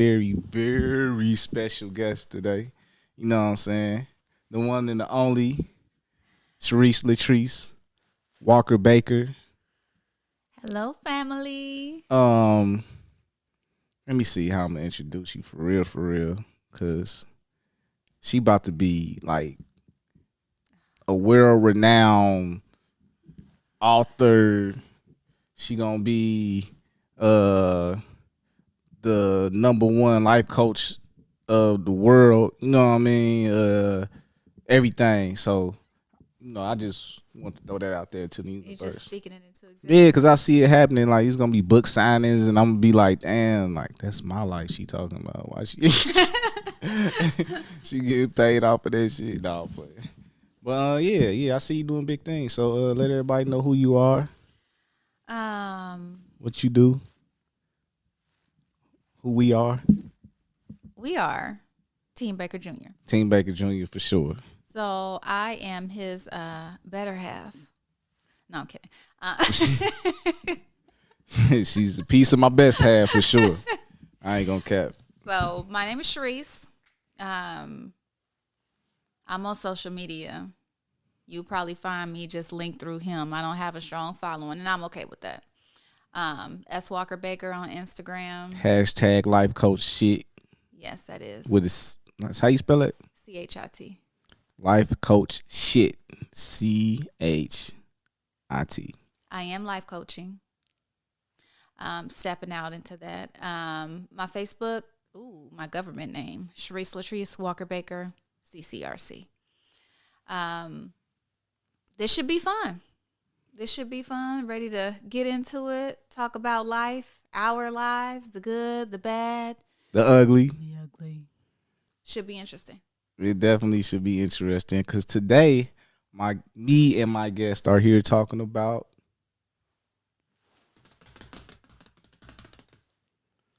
very, very special guest today. You know what I'm saying? The one and the only Sharice Latrice Walker Baker. Hello, family. Um, Let me see how I'm gonna introduce you for real, cause she about to be like a world-renowned author. She gonna be uh the number one life coach of the world. You know what I mean? Everything. So, I just want to throw that out there to the You're universe. just speaking it into existence. Yeah, because I see it happening. Like, it's gonna be book signings, and I'm gonna be like, damn, like that's my life she talking about. Why she she get paid off of that shit? No, but yeah, I see you doing big things. So let everybody know who you are, what you do, who we are. We are Team Baker Jr. Team Baker Jr. for sure. So I am his better half. No, I'm kidding. She's a piece of my best half for sure. I ain't gonna cap. So my name is Sharice. I'm on social media. You probably find me just linked through him. I don't have a strong following, and I'm okay with that. S Walker Baker on Instagram. Hashtag life coach shit. Yes, that is. That's how you spell it? CHIT. Life coach shit. CHIT. I am life coaching. Stepping out into that. My Facebook, my government name, Sharice Latrice Walker Baker, CCRC. This should be fun. Ready to get into it, talk about life, our lives, the good, the bad, the ugly. Should be interesting. It definitely should be interesting because today, me and my guest are here talking about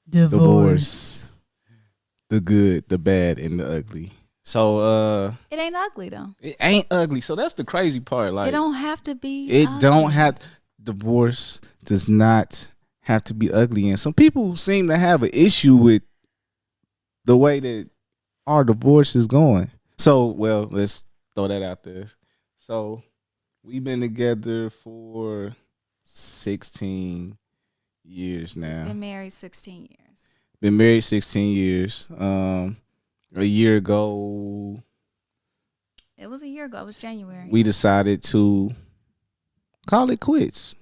divorce, the good, the bad, and the ugly. So it ain't ugly though. It ain't ugly. So that's the crazy part. Like, it don't have to be. It ugly. don't have. Divorce does not have to be ugly, and some people seem to have an issue with the way that our divorce is going. So, well, let's throw that out there. So, we've been together for 16 years now. Been married 16 years. Been married 16 years. A year ago. It was a year ago. It was January. We decided to call it quits.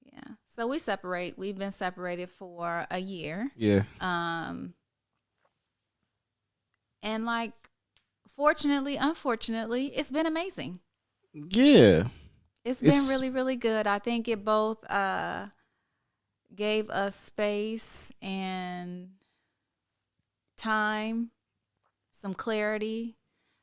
Yeah. So we separate. We've been separated for a year. Yeah. And like, fortunately, unfortunately, it's been amazing. Yeah. It's been really, really good. I think it both gave us space and time, some clarity,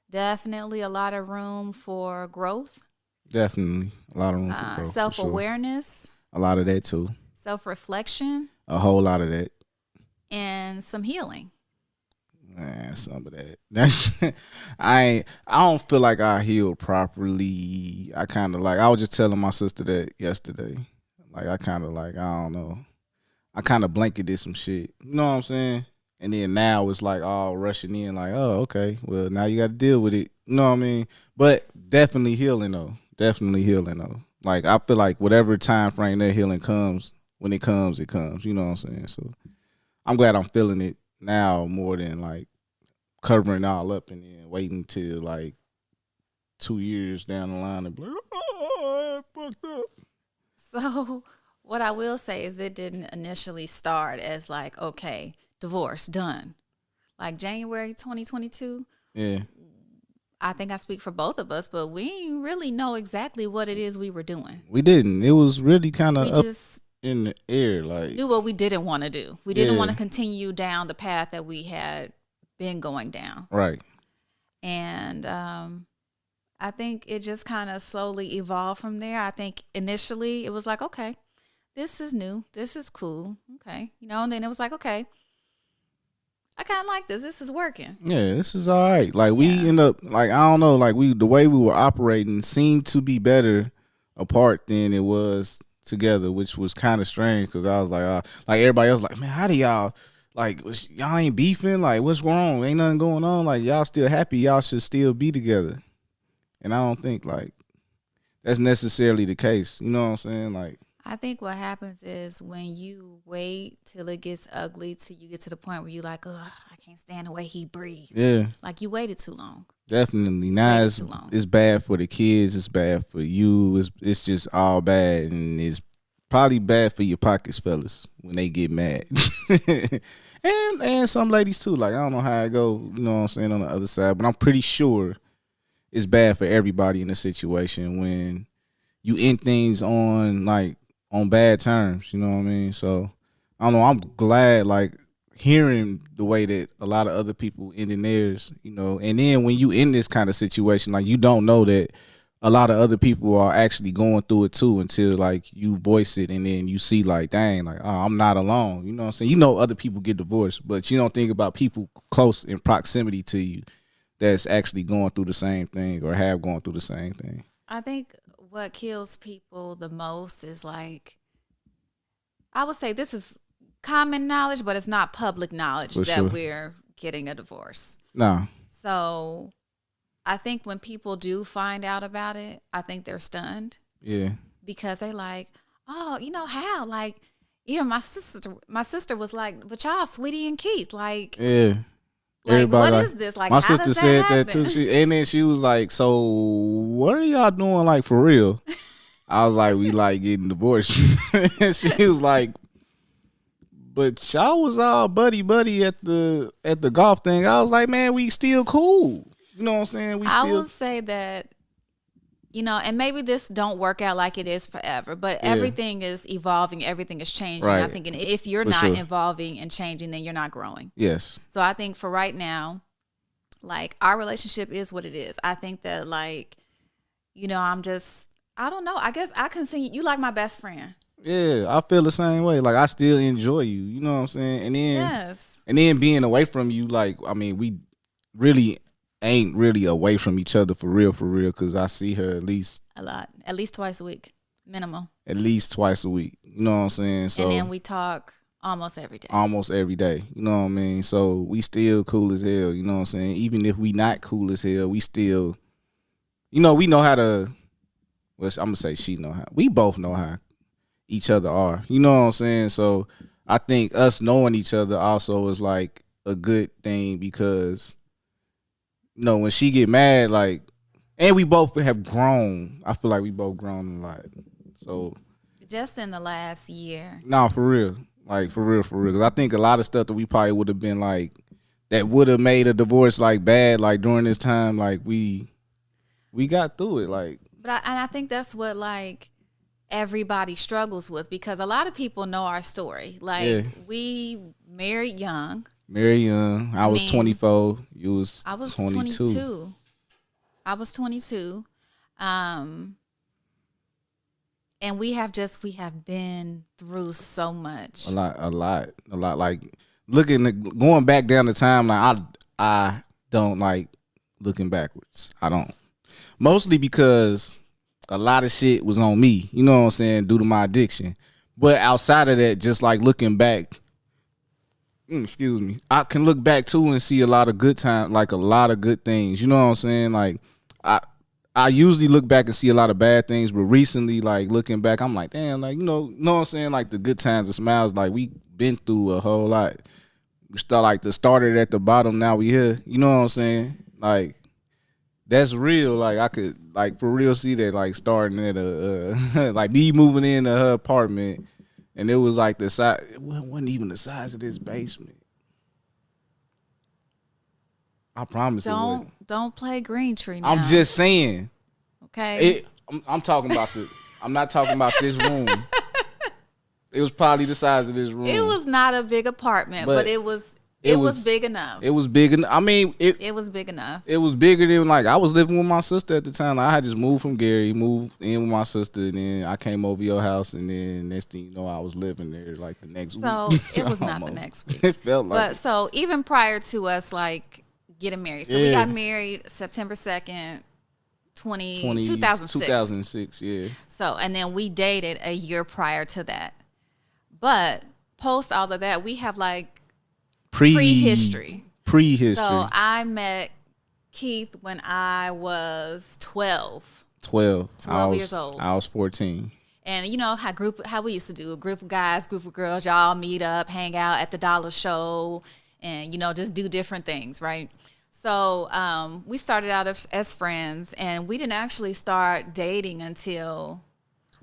definitely a lot of room for growth. Definitely a lot of room for growth. Self-awareness. Sure. A lot of that too. Self-reflection. A whole lot of that. And some healing. Man, some of that. That's I don't feel like I healed properly. I was just telling my sister that yesterday. Like I don't know. I kind of blanketed some shit. You know what I'm saying? And then now it's like all rushing in like, oh, okay. Well, now you got to deal with it. You know what I mean? But definitely healing though. Like I feel like whatever time frame that healing comes, when it comes, it comes. You know what I'm saying? So I'm glad I'm feeling it now more than like covering all up and then waiting till like 2 years down the line and be like, oh, I fucked up. So what I will say is it didn't initially start as like, okay, divorce, done. Like January 2022. Yeah. I think I speak for both of us, but we didn't really know exactly what it is we were doing. We didn't. It was really kind of up just in the air. Like, knew what we didn't want to do. We didn't want to continue down the path that we had been going down. Right. And I think it just kind of slowly evolved from there. I think initially it was like, okay, this is new. This is cool. Okay. And then it was like, okay, I kind of like this. This is working. Yeah, this is all right. Like we end up, like, I don't know, like the way we were operating seemed to be better apart than it was together, which was kind of strange because I was like everybody else was like, man, how do y'all like y'all ain't beefing. Like, what's wrong? Ain't nothing going on. Like, y'all still happy. Y'all should still be together. And I don't think like that's necessarily the case. You know what I'm saying? Like, I think what happens is when you wait till it gets ugly, till you get to the point where you like, oh, I can't stand the way he breathes. yeah, Like you waited too long. definitely. Now Waited too long. it's bad for the kids. It's bad for you. It's just all bad, and it's probably bad for your pockets, fellas, when they get mad. and some ladies too. Like, I don't know how it go. You know what I'm saying, on the other side, but I'm pretty sure it's bad for everybody in the situation when you end things on bad terms. You know what I mean? So I don't know. I'm glad like hearing the way that a lot of other people ending theirs. You know, and then when you in this kind of situation, like you don't know that a lot of other people are actually going through it too until like you voice it, and then you see like, dang, like, oh, I'm not alone. You know what I'm saying? You know other people get divorced, but you don't think about people close in proximity to you that's actually going through the same thing or have gone through the same thing. I think what kills people the most is like, I would say this is common knowledge, but it's not public knowledge For that sure. we're getting a divorce. Nah. So I think when people do find out about it, I think they're stunned Yeah. because they like, oh, you know how? Like, even my sister was like, but y'all, Sweetie and Keith, like, Yeah. like Everybody, what like, is this? Like, my how sister does said happen? that too. And then she was like, "So what are y'all doing, like, for real?" I was like, "We like getting divorced." And she was like, "But y'all was all buddy at the golf thing." I was like, "Man, we still cool." You know what I'm saying? I will say that, you know, and maybe this don't work out like it is forever, but Yeah. everything is evolving, everything is changing. Right. I think if you're For not sure. evolving and changing, then you're not growing. Yes. So I think for right now, like our relationship is what it is. I think that like, you know, I don't know. I guess I consider you like my best friend. Yeah, I feel the same way. Like, I still enjoy you. You know what I'm saying? Yes. And then being away from you, like, I mean, we really ain't really away from each other for real, because I see her at least A lot. At least twice a week. Minimum. twice a week. You know what I'm saying? So And then we talk almost every day. almost every day. You know what I mean? So we still cool as hell. You know what I'm saying? Even if we not cool as hell, we still, you know, we know how to. Well, I'm gonna say she know how. We both know how each other are. You know what I'm saying? So I think us knowing each other also is like a good thing because, you know, when she get mad, like, and we both have grown. I feel like we both grown a lot. So Just in the last year. nah, for real. Like, for real. Because I think a lot of stuff that we probably would have been like, that would have made a divorce like bad, like during this time, like we got through it. Like, But I think that's what like everybody struggles with because a lot of people know our story. Like Yeah. we married young. Mary Young, I was mean, 24. You was I was 22. 22. I was 22. And we have been through so much. A lot. Like, going back down the timeline, I don't like looking backwards. I don't. Mostly because a lot of shit was on me, you know what I'm saying, due to my addiction. But outside of that, just like looking back, excuse me, I can look back too and see a lot of good time, like a lot of good things. You know what I'm saying? Like, I usually look back and see a lot of bad things, but recently, like, looking back, I'm like, damn, like, know what I'm saying? Like, the good times, the smiles, like, we been through a whole lot. We started at the bottom, now we here. You know what I'm saying? Like, that's real. Like, I could, like, for real see that, like, starting at like, me moving into her apartment, and it was like the size, it wasn't even the size of this basement. I promise it wasn't. Don't play Green Tree now. I'm just saying. Okay. I'm talking about I'm not talking about this room. It was probably the size of this room. It was not a big apartment, but it was big enough. It was big enough. I mean, it was big enough. It was bigger than, like, I was living with my sister at the time. Like, I had just moved from Gary, moved in with my sister, and then I came over your house, and then next thing you know, I was living there like the next week. So it was not the next week. It felt like. But so even prior to us like getting married, so we got married September 2nd, 2006. 2006, yeah. So and then we dated a year prior to that. But post all of that, we have like prehistory. Prehistory. So I met Keith when I was 12. 12 years old. I was 14. And you know how we used to do, a group of guys, group of girls, y'all meet up, hang out at the dollar show, and just do different things, right? So we started out as friends, and we didn't actually start dating until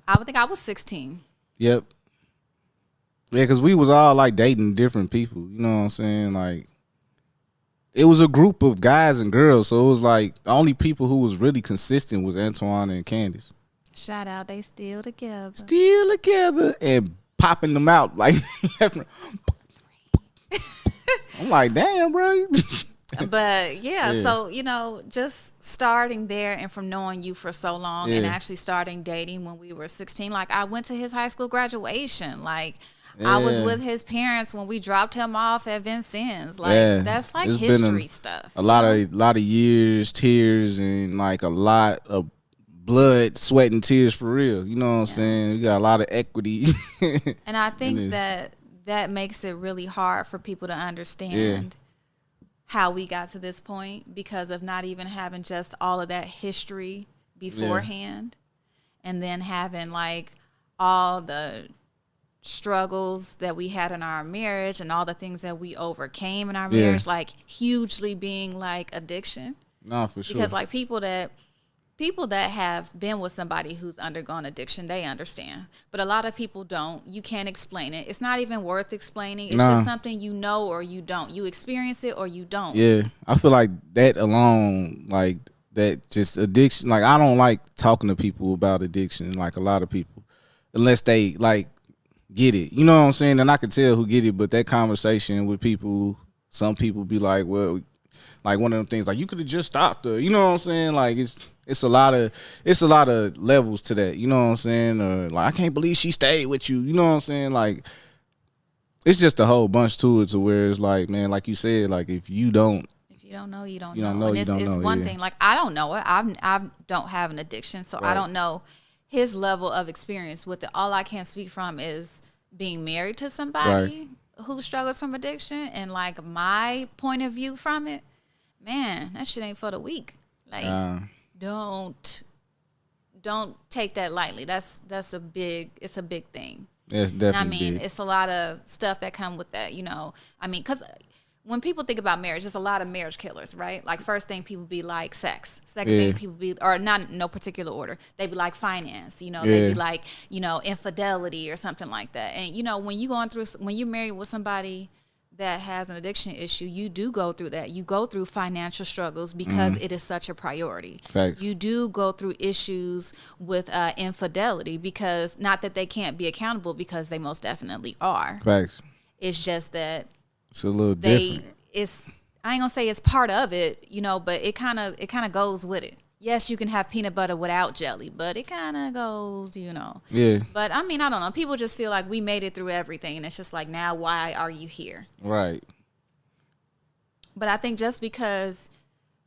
I would think I was 16. Yep. Yeah, because we was all like dating different people. You know what I'm saying? Like, it was a group of guys and girls, so it was like the only people who was really consistent was Antoine and Candace. Shout out, they still together. Still together and popping them out like. I'm like, damn, bro. But yeah, so just starting there, and from knowing you for so long, and actually starting dating when we were 16. Like, I went to his high school graduation. Like, I was with his parents when we dropped him off at Vincennes. Like, that's like it's history stuff. A lot of years, tears, and like a lot of blood, sweat, and tears for real. You know what I'm saying? We got a lot of equity. And I think that makes it really hard for people to understand how we got to this point, because of not even having just all of that history beforehand, and then having like all the struggles that we had in our marriage and all the things that we overcame in our marriage, like hugely being like addiction. No, for sure. Because like people that have been with somebody who's undergone addiction, they understand. But a lot of people don't. You can't explain it. It's not even worth explaining. It's just something you know or you don't. You experience it or you don't. Yeah. I feel like that alone, like that just addiction. Like, I don't like talking to people about addiction, like a lot of people, unless they like get it. You know what I'm saying? And I can tell who get it, but that conversation with people, some people be like, well, like one of them things, like, you could have just stopped her. You know what I'm saying? Like, it's a lot of levels to that. You know what I'm saying? Like, I can't believe she stayed with you. You know what I'm saying? Like, it's just a whole bunch to it, to where it's like, man, like you said, like, if you don't know, you don't know. And it's one thing. Like, I don't know it. I don't have an addiction, so I don't know his level of experience with it. All I can speak from is being married to somebody who struggles from addiction, and like my point of view from it. Man, that shit ain't for the weak. Like, don't take that lightly. It's a big thing. It's definitely. And I mean, big. it's a lot of stuff that come with that. I mean, because when people think about marriage, there's a lot of marriage killers, right? Like, first thing people be like sex. Second thing people be, or not in no particular order, they be like finance. They be like infidelity or something like that. And when you're married with somebody that has an addiction issue, you do go through that. You go through financial struggles because it is such a priority. Facts. You do go through issues with infidelity, because not that they can't be accountable, because they most definitely are. Facts. It's just that it's a little different. I ain't gonna say it's part of it, but it kind of goes with it. Yes, you can have peanut butter without jelly, but it kind of goes, Yeah. But I mean, I don't know. People just feel like we made it through everything, and it's just like, now why are you here? Right. But I think just because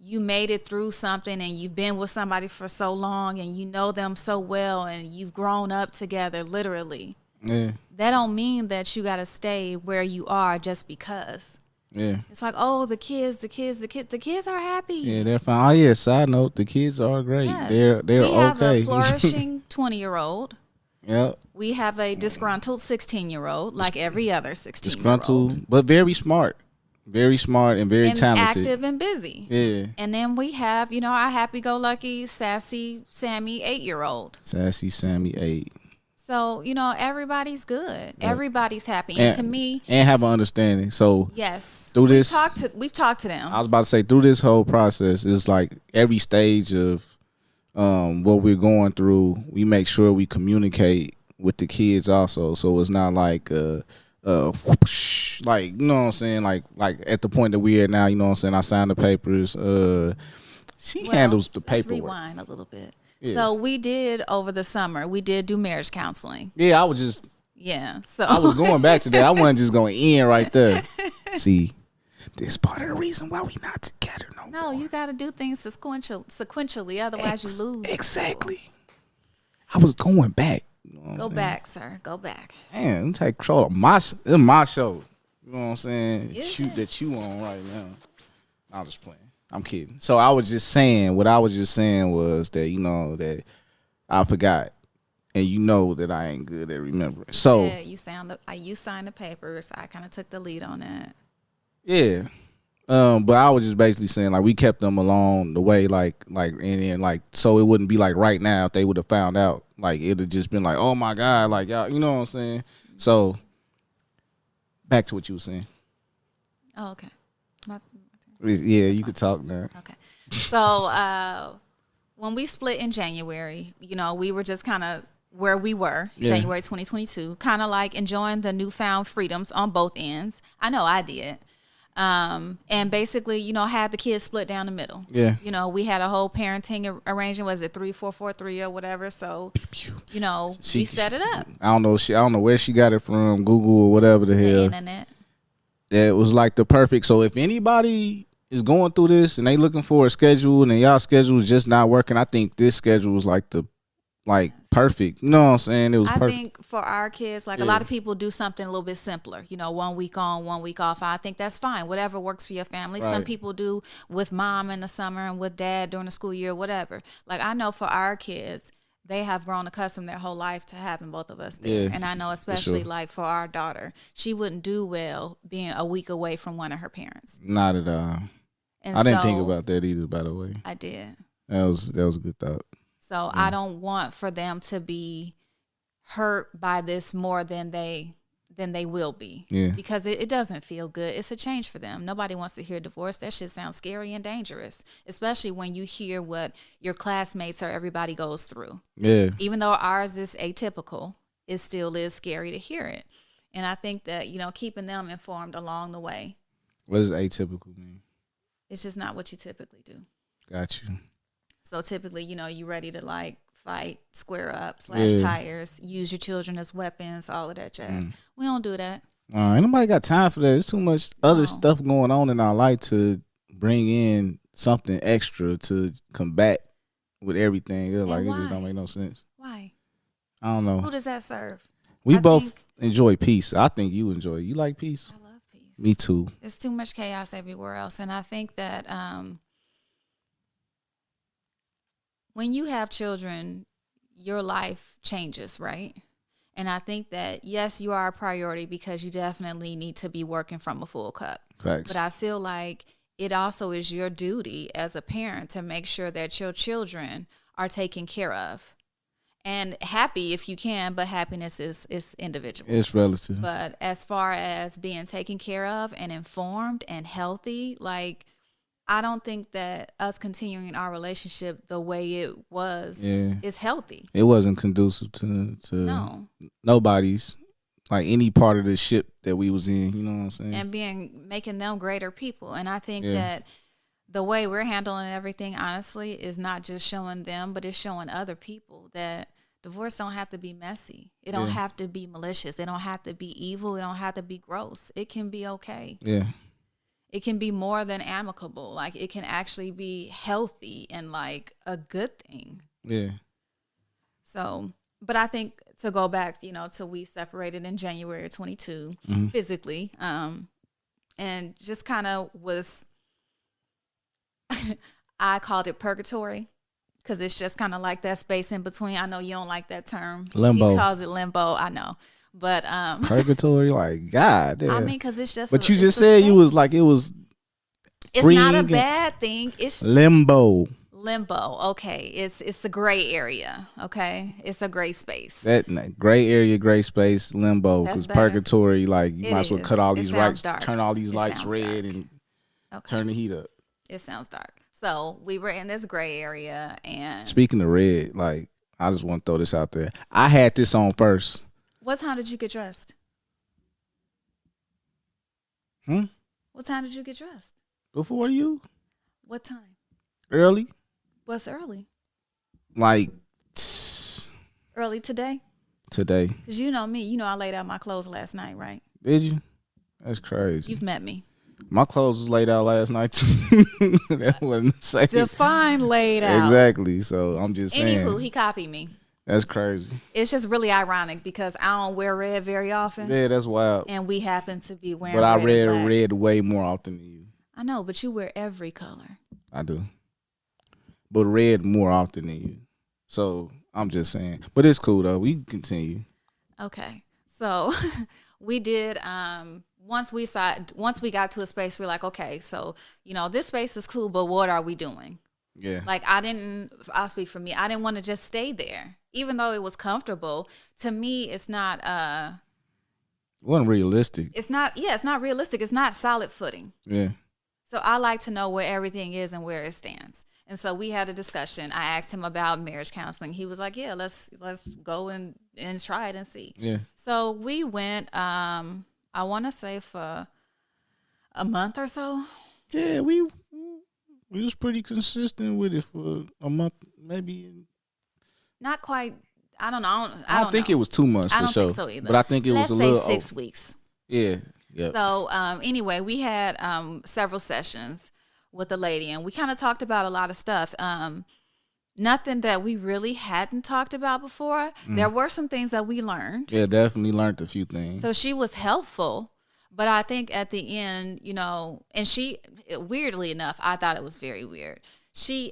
you made it through something, and you've been with somebody for so long, and you know them so well, and you've grown up together, literally. Yeah. That don't mean that you got to stay where you are just because. Yeah. It's like, oh, the kids are happy. Yeah, they're fine. Oh yeah, side note, the kids are great. Yes. They're we have okay. A flourishing 20-year-old. Yep. We have a disgruntled 16-year-old, like every other 16-year-old. Disgruntled, but very smart. Very smart and very talented. Active and busy. Yeah. And then we have, our happy-go-lucky, sassy Sammy 8-year-old. Sassy Sammy 8. So, everybody's good. Yeah. Everybody's happy. And to me, and have an understanding. So yes, through we've talked to them. I was about to say, through this whole process, it's like every stage of what we're going through, we make sure we communicate with the kids also. So it's not like whoosh, like, you know what I'm saying, like at the point that we're at now, you know what I'm saying, I signed the papers. She handles the paperwork. Let's rewind a little bit. Yeah. So we did, over the summer, we did do marriage counseling. Yeah, I was just. Yeah, so I was going back to that. I wasn't just going in right there. See, this part of the reason why we not together no more. No, you got to do things sequentially, otherwise you lose. Exactly. I was going back. Go back, sir. Go back. Man, take control of my show. You know what I'm saying? Is Shoot it? that you on right now. I'm just playing. I'm kidding. So I was just saying, what I was just saying was that, that I forgot. And you know that I ain't good at remembering. So Yeah, you signed the papers. I kind of took the lead on that. yeah. But I was just basically saying, like, we kept them along the way, and then, like, so it wouldn't be like right now if they would have found out, like, it'd have just been like, oh my God, like, y'all, you know what I'm saying? So back to what you were saying. Oh, okay. My Yeah, you could talk now. Okay. So when we split in January, we were just kind of where we were, January 2022, kind of like enjoying the newfound freedoms on both ends. I know I did. And basically, had the kids split down the middle. Yeah. We had a whole parenting arrangement. Was it 3-4-4-3 or whatever? So, we set it up. I don't know where she got it from, Google or whatever the hell. The internet. It was like the perfect. So if anybody is going through this and they looking for a schedule and y'all schedule is just not working, I think this schedule is like perfect. You know what I'm saying? It was perfect. I think for our kids, a lot of people do something a little bit simpler. 1 week on, 1 week off. I think that's fine. Whatever works for your family. Right. Some people do with mom in the summer and with dad during the school year, whatever. Like I know for our kids, they have grown accustomed their whole life to having both of us there. Yeah, and I know especially for our daughter, she wouldn't do well being a week away from one of her parents. Not at all. And I didn't think about that either, by the way. I did. That was a good thought. So I don't want for them to be hurt by this more than they will be. Yeah. Because it doesn't feel good. It's a change for them. Nobody wants to hear divorce. That shit sounds scary and dangerous, especially when you hear what your classmates or everybody goes through. Yeah. Even though ours is atypical, it still is scary to hear it. And I think that, keeping them informed along the way. What does atypical mean? It's just not what you typically do. Got you. So typically, you ready to fight, square up, slash tires, use your children as weapons, all of that jazz. We don't do that. Ain't nobody got time for that. There's too much other stuff going on in our life to bring in something extra to combat with everything. It just don't make no sense. Why? I don't know. Who does that serve? We both enjoy peace. I think you enjoy it. You like peace? I love peace. Me too. There's too much chaos everywhere else. And I think that when you have children, your life changes, right? And I think that, yes, you are a priority because you definitely need to be working from a full cup. Facts. But I feel like it also is your duty as a parent to make sure that your children are taken care of. And happy if you can, but happiness is individual. It's relative. But as far as being taken care of and informed and healthy, I don't think that us continuing our relationship the way it was is healthy. It wasn't conducive to nobody's, any part of the ship that we was in, you know what I'm saying? And making them greater people. And I think that the way we're handling everything, honestly, is not just showing them, but it's showing other people that divorce don't have to be messy. It don't have to be malicious. It don't have to be evil. It don't have to be gross. It can be okay. Yeah. It can be more than amicable. It can actually be healthy and a good thing. Yeah. So, but I think to go back, till we separated in January 22 physically, and just kind of was, I called it purgatory because it's just kind of like that space in between. I know you don't like that term. Limbo. He calls it limbo. I know. But purgatory, God damn. I mean, because it's just. But you just said you was it was. It's not a bad thing. It's limbo. Okay, it's a gray area. Okay, it's a gray space. That gray area, gray space, limbo. Because purgatory, you might as well cut all these lights, turn all these lights red, and turn the heat up. It sounds dark. So we were in this gray area, and speaking of red, I just want to throw this out there. I had this on first. What time did you get dressed? What time did you get dressed? Before you. What time? Early. What's early? Early today? Today. Because you know me. I laid out my clothes last night, right? Did you? That's crazy. You've met me. My clothes was laid out last night too. That wasn't the same. Define laid out. Exactly. So I'm just saying. Anywho, he copied me. That's crazy. It's just really ironic because I don't wear red very often, Yeah, that's wild. and we happen to be wearing But I red and read black. red way more often than you. I know, but you wear every color. I do. But red more often than you. So I'm just saying. But it's cool though. We can continue. Okay. So we did once we got to a space, we're like, okay, so this space is cool, but what are we doing? Yeah. Like I'll speak for me. I didn't want to just stay there. Even though it was comfortable, to me it's not it wasn't realistic. it's not realistic. It's not solid footing. Yeah. So I like to know where everything is and where it stands. And so we had a discussion. I asked him about marriage counseling. He was like, "Yeah, let's go and try it and see." Yeah. So we went. I want to say for a month or so. Yeah, we was pretty consistent with it for a month, maybe. Not quite. I don't know. I don't think know. it was 2 months. I don't for sure. think so either. But I think it was a Let's little. say 6 weeks. Yeah. Yeah. So anyway, we had several sessions with the lady, and we kind of talked about a lot of stuff. Nothing that we really hadn't talked about before. There were some things that we learned. Yeah, definitely learned a few things. So she was helpful, but I think at the end, and she, weirdly enough, I thought it was very weird.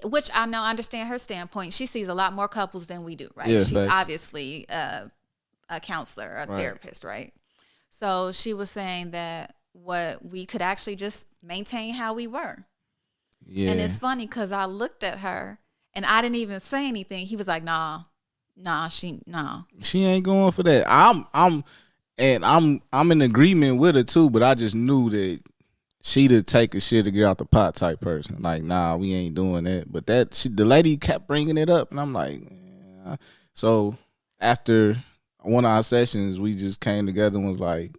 Which I understand her standpoint. She sees a lot more couples than we do, right? Yeah, She's facts. obviously a counselor, a therapist, right? So she was saying that what we could actually just maintain how we were. Yeah. And it's funny because I looked at her and I didn't even say anything. He was like, nah, she ain't going for that. I'm in agreement with her too, but I just knew that she'd take a shit to get out the pot type person. Like, nah, we ain't doing that. But the lady kept bringing it up, and I'm like, yeah. So after one of our sessions, we just came together and was like,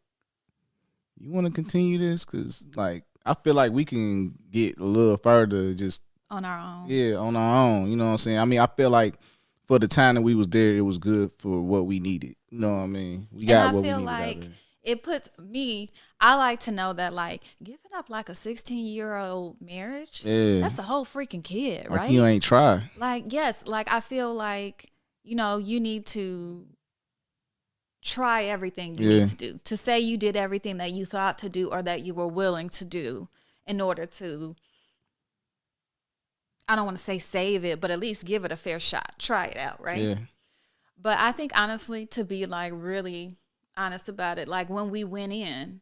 you want to continue this? Because like, I feel like we can get a little further just on our own. Yeah, on our own. You know what I'm saying? I mean, I feel like for the time that we was there, it was good for what we needed. You know what I mean? We got what we needed. I feel like it puts me, I like to know that like giving up like a 16-year-old marriage, that's a whole freaking kid, like right? You ain't try. Like, yes, like I feel like, you need to try everything you need to do. To say you did everything that you thought to do or that you were willing to do in order to, I don't want to say save it, but at least give it a fair shot. Try it out, right? Yeah. But I think honestly, to be like really honest about it, like when we went in,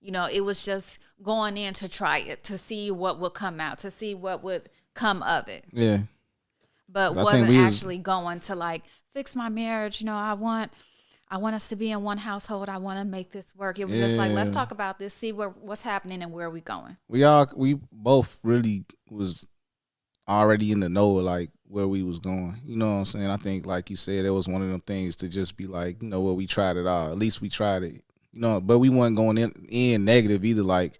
it was just going in to try it, to see what would come out, to see what would come of it. Yeah. But wasn't actually going to like fix my marriage. I want us to be in one household. I want to make this work. It was just like, let's talk about this, see what's happening and where are we going. We both really was already in the know of like where we was going. You know what I'm saying? I think like you said, it was one of them things to just be like, we tried it all. At least we tried it. But we wasn't going in negative either. Like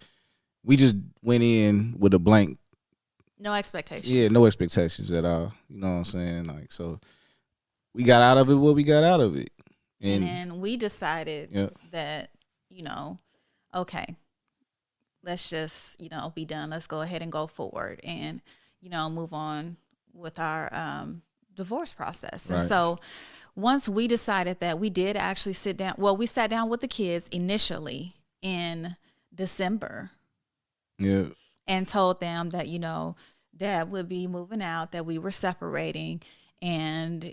we just went in with a blank. No expectations. Yeah, no expectations at all. You know what I'm saying? Like, so we got out of it what we got out of it. And then we decided that, okay, let's just, be done. Let's go ahead and go forward and, move on with our divorce process. Right. And so once we decided that, we did actually sit down. Well, we sat down with the kids initially in December. Yeah. And told them that, Dad would be moving out, that we were separating, and,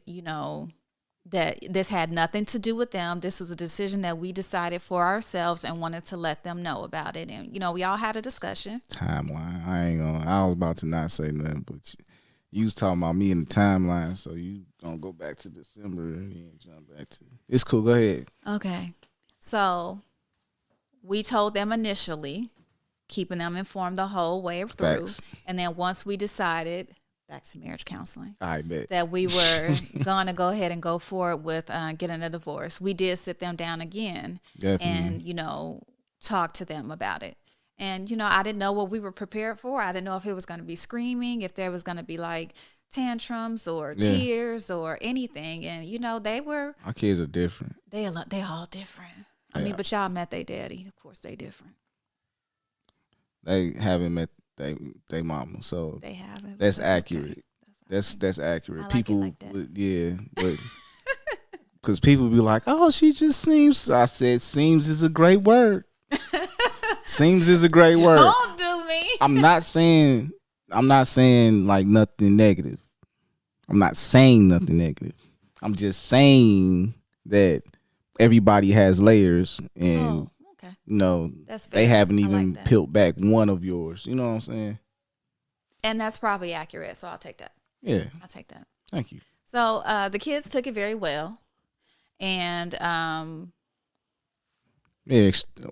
that this had nothing to do with them. This was a decision that we decided for ourselves and wanted to let them know about it. And, we all had a discussion. Timeline. I was about to not say nothing, but you was talking about me in the timeline, so you gonna go back to December and jump back to it's cool. Go ahead. Okay. So we told them initially, keeping them informed the whole way through. Facts. And then once we decided, back to marriage counseling, I bet that we were going to go ahead and go forward with getting a divorce, we did sit them down again. Definitely. And, talk to them about it. And, I didn't know what we were prepared for. I didn't know if it was going to be screaming, if there was going to be like tantrums or tears or anything. And, they were. Our kids are different. They all different. I mean, but y'all met their daddy. Of course, they different. They haven't met they mama, so they haven't. That's accurate. Okay. That's accurate. I like People, it like that. but because people be like, "Oh, she just seems." I said, "Seems is a great word. Seems is a great word." Don't do me. I'm not saying like nothing negative. I'm not saying nothing negative. I'm just saying that everybody has layers, and Okay. That's fair. They haven't even peeled back one of yours. You know what I'm saying? And that's probably accurate, so I'll take that. Yeah. I'll take that. Thank you. So the kids took it very well. And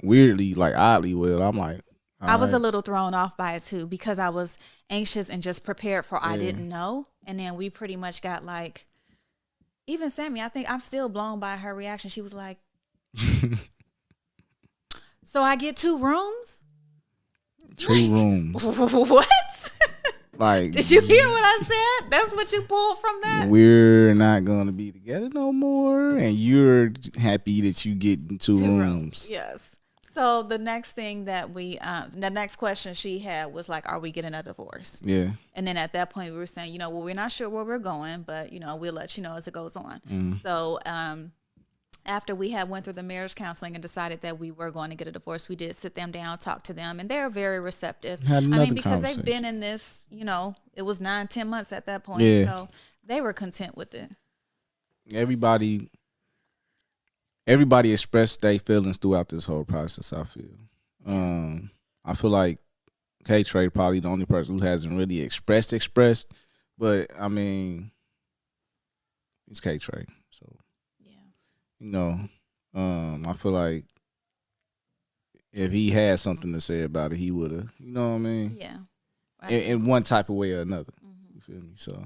weirdly, like oddly well. I'm like, I was a little thrown off by it too, because I was anxious and just prepared for I didn't know. And then we pretty much got like, even Sammy, I think I'm still blown by her reaction. She was like, so I get 2 rooms? 2 rooms. What? Like, did you hear what I said? That's what you pulled from that? We're not gonna be together no more, and you're happy that you get 2 rooms. Yes. So the next thing that the next question she had was like, are we getting a divorce? Yeah. And then at that point we were saying, well, we're not sure where we're going, but we'll let you know as it goes on. So after we had went through the marriage counseling and decided that we were going to get a divorce, we did sit them down, talk to them, and they're very receptive. Because they've been in this, it was 9-10 months at that point. Yeah. So they were content with it. Everybody expressed their feelings throughout this whole process, I feel. I feel like K-Trey probably the only person who hasn't really expressed, but I mean, it's K-Trey. So I feel like if he had something to say about it, he would have. You know what I mean? Yeah. Right. In one type of way or another. Mm-hmm. You feel me? So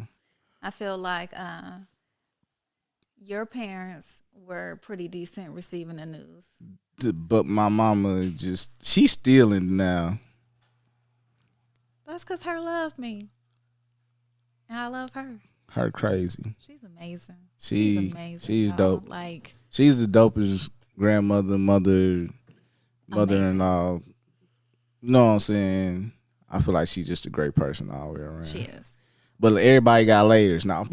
I feel like your parents were pretty decent receiving the news. But my mama she's stealing now. That's because her love me. And I love her. Her crazy. She's amazing. She's amazing. She's dope. Like, she's the dopest grandmother, mother-in-law. You know what I'm saying? I feel like she's just a great person all the way around. She is. But everybody got layers now.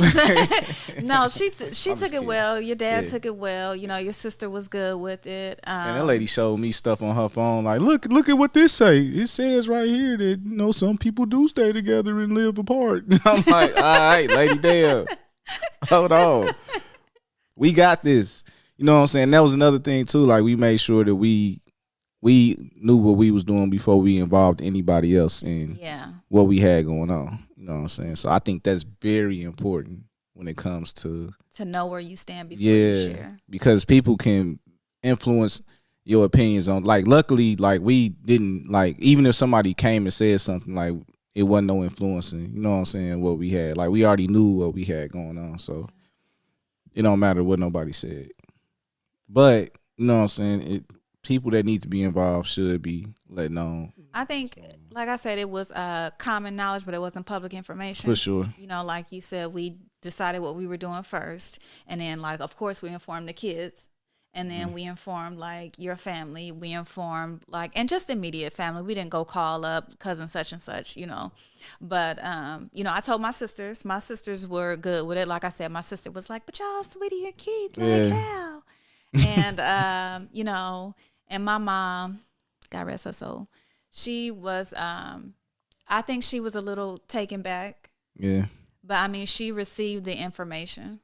No, she took it well. Your dad took it well. Your sister was good with it. And that lady showed me stuff on her phone. Like, look at what this say. It says right here that some people do stay together and live apart. I'm like, all right, lady, damn. Hold on. We got this. You know what I'm saying? That was another thing too. Like, we made sure that we knew what we was doing before we involved anybody else in what we had going on. You know what I'm saying? So I think that's very important when it comes to know where you stand before you share. Because people can influence your opinions on, like, luckily, like, we didn't, like, even if somebody came and said something, like, it wasn't no influencing, you know what I'm saying, what we had. Like, we already knew what we had going on, so it don't matter what nobody said. But, you know what I'm saying, people that need to be involved should be let known. I think, like I said, it was common knowledge, but it wasn't public information. For sure. Like you said, we decided what we were doing first. And then, like, of course, we informed the kids. And then we informed, like, your family. We informed, like, and just immediate family. We didn't go call up cousin such and such, But, I told my sisters. My sisters were good with it. Like I said, my sister was like, but y'all, sweetie and Keith, like, how? And, and my mom, God rest her soul, she was, I think she was a little taken back. Yeah. But, I mean, she received the information.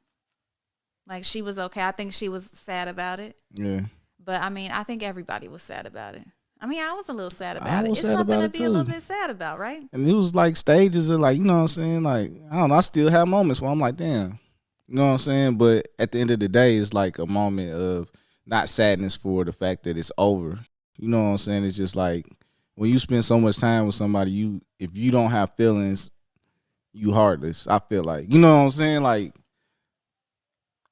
Like, she was okay. I think she was sad about it. Yeah. But, I mean, I think everybody was sad about it. I mean, I was a little sad about it. It's something to be a little bit sad about, right? And it was like stages of, like, you know what I'm saying? Like, I don't know. I still have moments where I'm like, damn. You know what I'm saying? But at the end of the day, it's like a moment of not sadness for the fact that it's over. You know what I'm saying? It's just like, when you spend so much time with somebody, if you don't have feelings, you heartless. I feel like, you know what I'm saying? Like,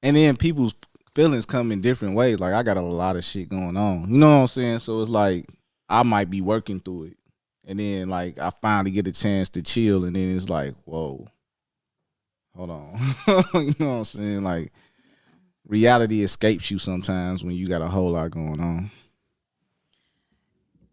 and then people's feelings come in different ways. Like, I got a lot of shit going on. You know what I'm saying? So it's like, I might be working through it. And then, like, I finally get a chance to chill. And then it's like, whoa, hold on. You know what I'm saying? Like, reality escapes you sometimes when you got a whole lot going on.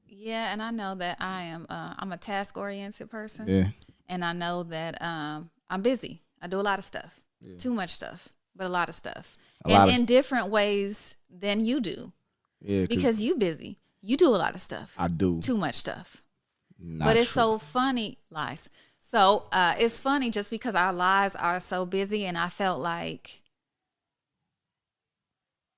Yeah, and I know that I'm a task-oriented person. Yeah. And I know that I'm busy. I do a lot of stuff. Yeah. Too much stuff. but a lot of stuff, A and lot of in different ways than you do, yeah, because you busy. You do a lot of stuff. I do. Too much stuff. Not But it's true. so funny, lies. So it's funny just because our lives are so busy, and I felt like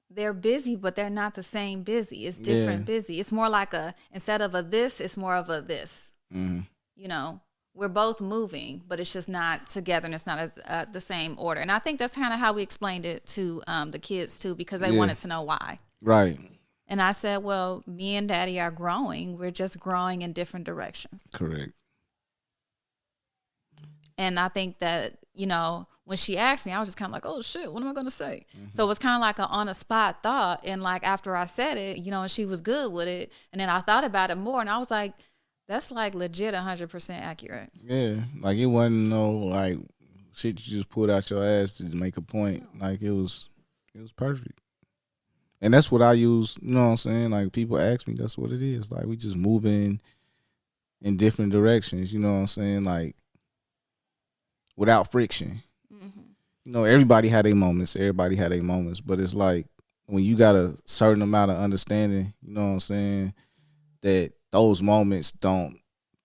they're busy, but they're not the same busy. It's different busy. It's more like instead of a this, it's more of a this. Mm-hmm. You know, we're both moving, but it's just not together, and it's not the same order. And I think that's kind of how we explained it to the kids too, because they wanted to know why. Right. And I said, well, me and Daddy are growing. We're just growing in different directions. Correct. And I think that, when she asked me, I was just kind of like, oh, shit, what am I going to say? Mm-hmm. So it was kind of like an on-the-spot thought. And, like, after I said it, and she was good with it. And then I thought about it more, and I was like, that's, like, legit 100% accurate. Yeah. Like, it wasn't no, like, shit you just pulled out your ass to make a point. Like, it was perfect. And that's what I use, you know what I'm saying? Like, people ask me, that's what it is. Like, we just moving in different directions, you know what I'm saying? Like, without friction. Mm-hmm. Everybody had their moments. But it's like, when you got a certain amount of understanding, you know what I'm saying, that those moments don't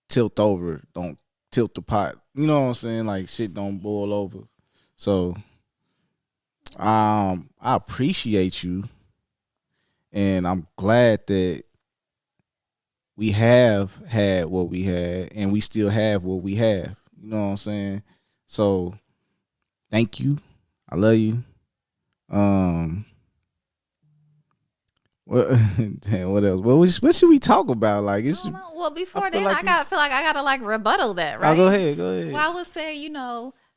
tilt over, don't tilt the pot. You know what I'm saying? Like, shit don't boil over. So, I appreciate you. And I'm glad that we have had what we had, and we still have what we have. You know what I'm saying? So, thank you. I love you. What else? What should we talk about? Like, it's. Well, before then, I feel like I gotta like rebuttal that, right? Oh, go ahead. Well, I would say,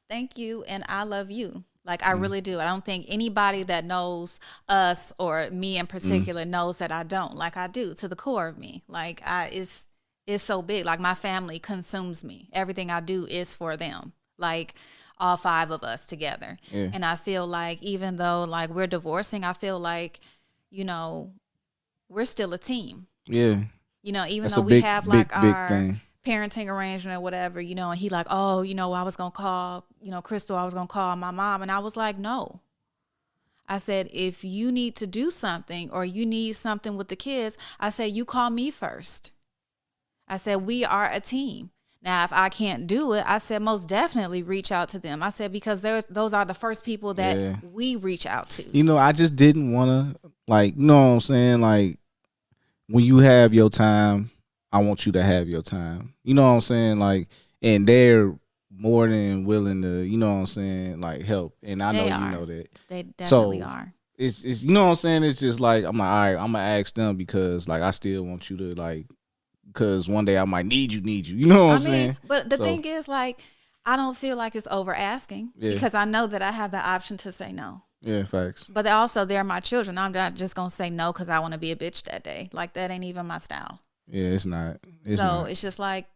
thank you and I love you. Like, I really do. I don't think anybody that knows us or me in particular knows that I don't. Like, I do to the core of me. Like, it's so big. Like, my family consumes me. Everything I do is for them. Like, all 5 of us together. Yeah. And I feel like even though, like, we're divorcing, I feel like, we're still a team. Yeah. Even though we have, like, our thing. Parenting arrangement or whatever, and he like, oh, I was going to call, Crystal, I was going to call my mom. And I was like, no. I said, if you need to do something or you need something with the kids, I said, you call me first. I said, we are a team. Now, if I can't do it, I said, most definitely reach out to them. I said, because those are the first people that we reach out to. I just didn't want to, like, you know what I'm saying? Like, when you have your time, I want you to have your time. You know what I'm saying? Like, and they're more than willing to, you know what I'm saying, like, help. And I know you know that. They definitely are. It's you know what I'm saying? It's just like, I'm like, all right, I'm going to ask them because, like, I still want you to, like, because one day I might need you. You know what I'm saying? But the thing is, like, I don't feel like it's over asking because I know that I have the option to say no. Yeah, facts. But they're my children. I'm not just going to say no because I want to be a bitch that day. Like, that ain't even my style. Yeah, it's not. It's just like,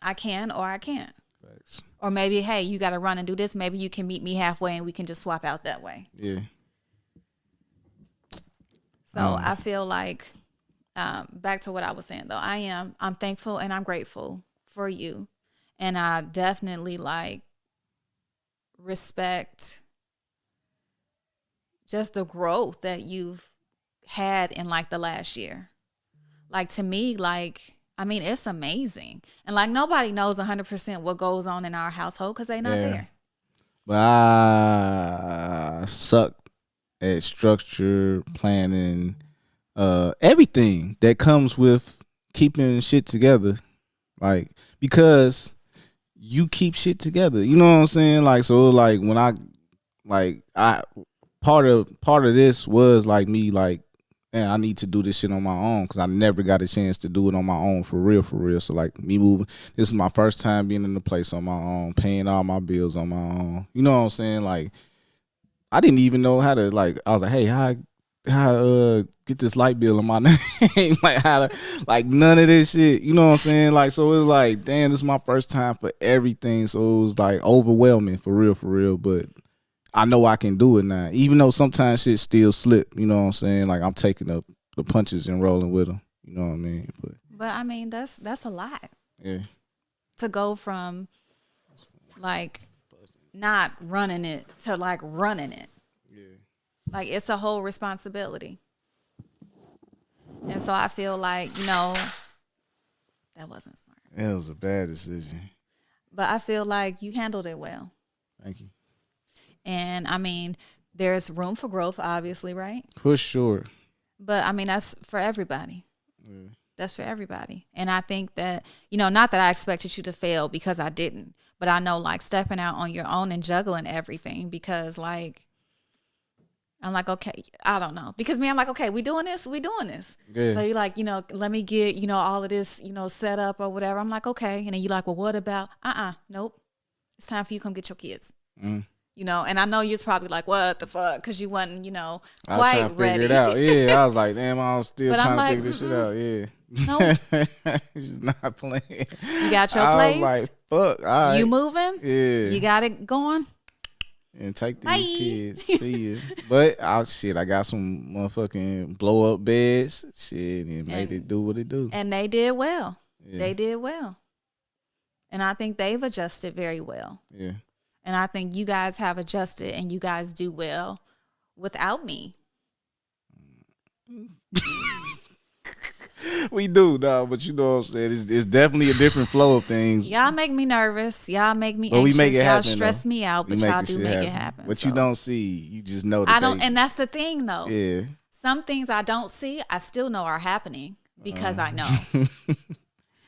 I can or I can't. Facts. Or maybe, hey, you got to run and do this. Maybe you can meet me halfway and we can just swap out that way. Yeah. So I feel like, back to what I was saying, though, I'm thankful and I'm grateful for you. And I definitely, like, respect just the growth that you've had in, like, the last year. Like, to me, like, I mean, it's amazing. And, like, nobody knows 100% what goes on in our household because they're not there. But I suck at structure, planning, everything that comes with keeping shit together. Like, because you keep shit together. You know what I'm saying? Like, so, like, when I part of this was, like, me, like, man, I need to do this shit on my own because I never got a chance to do it on my own for real. So, like, me moving, this is my first time being in the place on my own, paying all my bills on my own. You know what I'm saying? Like, I didn't even know how to, like, I was like, hey, how get this light bill in my name? Like, how to, like, none of this shit. You know what I'm saying? Like, so it was like, damn, this is my first time for everything. So it was, like, overwhelming for real. But I know I can do it now, even though sometimes shit still slip. You know what I'm saying? Like, I'm taking up the punches and rolling with them. You know what I mean? But I mean, that's a lot. Yeah. To go from, like, not running it to, like, running it. Like, it's a whole responsibility. And so I feel like, that wasn't smart. It was a bad decision. But I feel like you handled it well. Thank you. And I mean, there's room for growth, obviously, right? For sure. But I mean, that's for everybody. Yeah. That's for everybody. And I think that, not that I expected you to fail, because I didn't. But I know, like, stepping out on your own and juggling everything, because, like, I'm like, okay, I don't know. Because I'm like, okay, we doing this. Yeah. So you're like, let me get, all of this, set up or whatever. I'm like, okay. And then you're like, well, what about, nope. It's time for you to come get your kids. Mm. And I know you're probably like, what the fuck? Because you wasn't, I was quite trying to ready. figure it out. Yeah, I was like, damn, I was still But trying I'm to like, figure this shit out. Yeah. Nope. She's not playing. You got your I place. was like, fuck, all right. You moving? Yeah. You got it going? And take these Bye. kids. See you. But I got some motherfucking blow up beds. Shit, and made it do what it do. And they did well. Yeah. They did well. And I think they've adjusted very well. Yeah. And I think you guys have adjusted, and you guys do well without me. We do, dog, but you know what I'm saying? It's definitely a different flow of things. Y'all make me nervous. Y'all make me But anxious. we make it y'all happen, stress though. me out, but y'all do make it happen. What so. you don't see, you just know that I don't, and that's the thing, though. Yeah. Some things I don't see, I still know are happening because I know.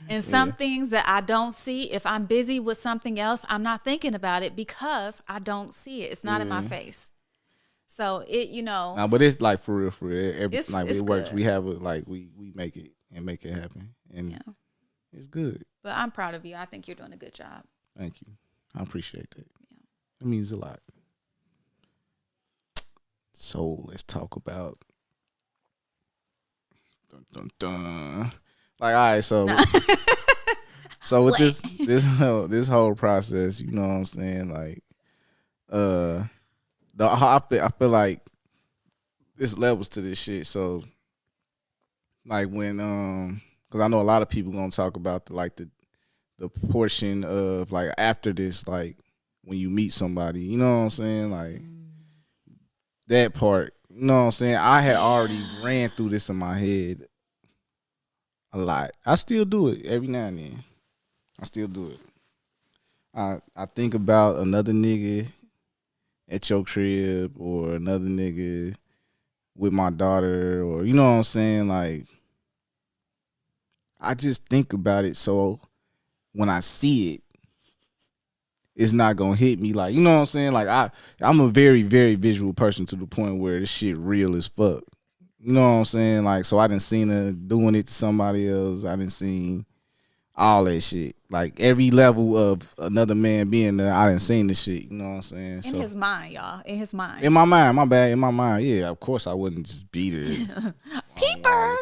And some things that I don't see, if I'm busy with something else, I'm not thinking about it because I don't see it. It's not in my face. So it, Nah, but it's like for real. It's it works. good. We have it, like we make it and make it happen, and it's good. But I'm proud of you. I think you're doing a good job. Thank you. I appreciate that. Yeah. It means a lot. So let's talk about. Dun, dun, dun. Like, all right, so with this whole process, you know what I'm saying? Like, I feel like there's levels to this shit. So, like, when because I know a lot of people gonna talk about the portion of, like, after this, like, when you meet somebody, you know what I'm saying? Like, that part, you know what I'm saying? I had already ran through this in my head a lot. I still do it every now and then. I still do it. I think about another nigga at your crib, or another nigga with my daughter, or, you know what I'm saying? Like, I just think about it, so when I see it, it's not gonna hit me, like, you know what I'm saying? Like, I'm a very, very visual person, to the point where this shit real as fuck. You know what I'm saying? Like, so I done seen her doing it to somebody else. I done seen all that shit. Like, every level of another man being there, I done seen this shit. You know what I'm saying? In his mind, y'all. In his mind. In my mind, my bad. In my mind, yeah. Of course, I wouldn't just beat her. Peeper.